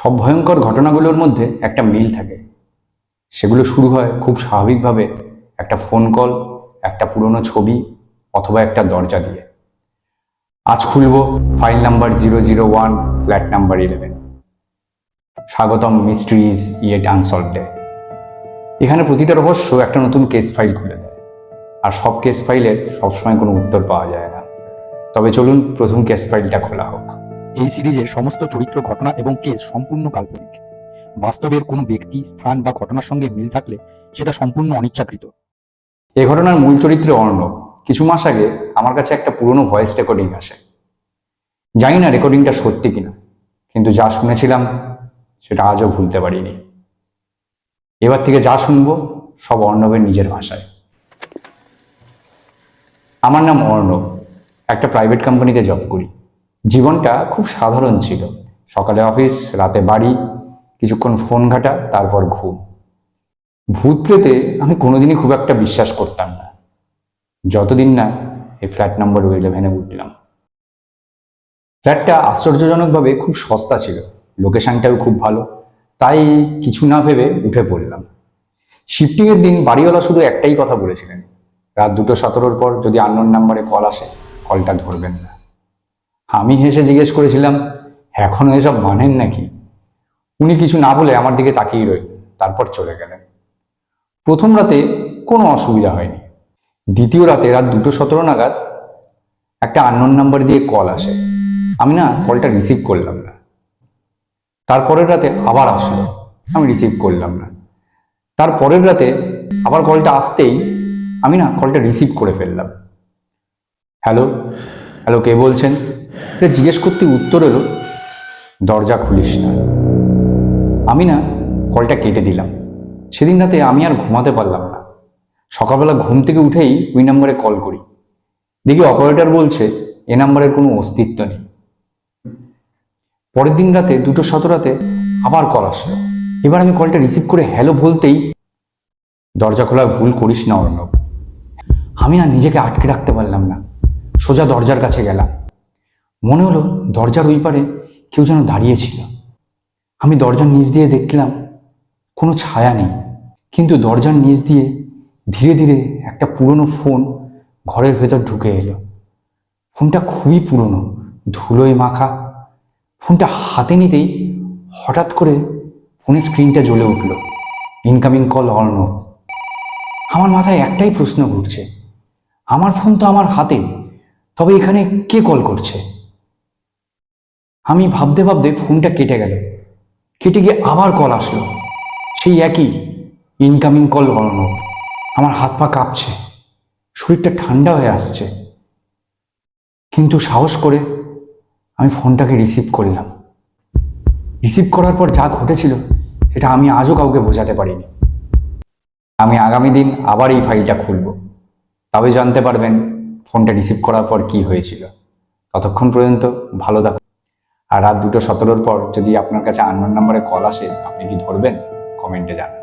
সব ভয়ঙ্কর ঘটনাগুলোর মধ্যে একটা মিল থাকে। সেগুলো শুরু হয় খুব স্বাভাবিকভাবে একটা ফোন কল, একটা পুরনো ছবি অথবা একটা দরজা দিয়ে। আজ খুলব ফাইল নাম্বার 001, ফ্ল্যাট নাম্বার 11। স্বাগতম মিস্ট্রিজ ইয়েট আনসলভডে। এখানে প্রতিটা রহস্য একটা নতুন কেস ফাইল খুলে দেয়, আর সব কেস ফাইলের সবসময় কোনো উত্তর পাওয়া যায় না। তবে চলুন প্রথম কেস ফাইলটা খোলা হোক। এই সিরিজের সমস্ত চরিত্র, ঘটনা এবং কেস সম্পূর্ণ কাল্পনিক। বাস্তবের কোনো ব্যক্তি, স্থান বা ঘটনার সঙ্গে মিল থাকলে সেটা সম্পূর্ণ অনিচ্ছাকৃত। এ ঘটনার মূল চরিত্র অর্ণব। কিছু মাস আগে আমার কাছে একটা পুরনো ভয়েস রেকর্ডিং আসে। জানি না রেকর্ডিংটা সত্যি কিনা, কিন্তু যা শুনেছিলাম সেটা আজও ভুলতে পারিনি। এবার থেকে যা শুনবো সব অর্ণবের নিজের ভাষায়। আমার নাম অর্ণব, একটা প্রাইভেট কোম্পানিতে জব করি। জীবনটা খুব সাধারণ ছিল। সকালে অফিস, রাতে বাড়ি, কিছুক্ষণ ফোন ঘাটা, তারপর ঘুম। ভূত প্রেতে আমি কোনোদিনই খুব একটা বিশ্বাস করতাম না, যতদিন না এই ফ্ল্যাট নাম্বার 11-এ উঠলাম। ফ্ল্যাটটা আশ্চর্যজনকভাবে খুব সস্তা ছিল, লোকেশনটাও খুব ভালো, তাই কিছু না ভেবে উঠে পড়লাম। শিফটিংয়ের দিন বাড়িওয়ালা শুধু একটাই কথা বলেছিলেন, রাত 2:17 পর যদি আননোন নাম্বারে কল আসে, কলটা ধরবেন না। আমি হেসে জিজ্ঞেস করেছিলাম, এখনো এসব মানেন নাকি? উনি কিছু না বলে আমার দিকে তাকিয়ে রইলেন, তারপর চলে গেলেন। প্রথম রাতে কোনো অসুবিধা হয়নি। দ্বিতীয় রাতে রাত 2:17 নাগাদ একটা আননোন নাম্বার দিয়ে কল আসে। আমি না কলটা রিসিভ করলাম না। তারপরের রাতে আবার আসলো, আমি রিসিভ করলাম না। তারপরের রাতে আবার কলটা আসতেই আমি না কলটা রিসিভ করে ফেললাম। হ্যালো হ্যালো, কে বলছেন? জিজ্ঞেস করতে উত্তর এলো, দরজা খুলিস না। আমি না কলটা কেটে দিলাম। সেদিন রাতে আমি আর ঘুমাতে পারলাম না। সকালবেলা ঘুম থেকে উঠেই ওই নাম্বারে কল করি, দেখি অপারেটর বলছে এ নাম্বারের কোনো অস্তিত্ব নেই। পরের দিন রাতে 2:17 আবার কল আসলো। এবার আমি কলটা রিসিভ করে হ্যালো বলতেই, দরজা খোলার ভুল করিস না অর্ণব। আমি না নিজেকে আটকে রাখতে পারলাম না, সোজা দরজার কাছে গেলাম। মনে হলো দরজার ওই পারে কেউ যেন দাঁড়িয়েছিল। আমি দরজার নিচ দিয়ে দেখলাম কোনো ছায়া নেই, কিন্তু দরজার নিচ দিয়ে ধীরে ধীরে একটা পুরনো ফোন ঘরের ভেতর ঢুকে এলো। ফোনটা খুবই পুরনো, ধুলোয় মাখা। ফোনটা হাতে নিতেই হঠাৎ করে ফোনের স্ক্রিনটা জ্বলে উঠল, ইনকামিং কল অর্ণব। আমার মাথায় একটাই প্রশ্ন ঘুরছে, আমার ফোন তো আমার হাতে, তবে এখানে কে কল করছে? আমি ভাবতে ভাবতে ফোনটা কেটে গেল। কেটে গিয়ে আবার কল আসলো, সেই একই ইনকামিং কল অর্ণব। আমার হাত পা কাঁপছে, শরীরটা ঠান্ডা হয়ে আসছে, কিন্তু সাহস করে আমি ফোনটাকে রিসিভ করলাম। রিসিভ করার পর যা ঘটেছিল সেটা আমি আজও কাউকে বোঝাতে পারিনি। আমি আগামী দিন আবার এই ফাইলটা খুলব, তবে জানতে পারবেন ফোনটা রিসিভ করার পর কি হয়েছিল। ততক্ষণ পর্যন্ত ভালো থাকুন। আর রাত 2:17 পর যদি আপনার কাছে আননোন নাম্বারে কল আসে, আপনি কি ধরবেন? কমেন্টে জানান।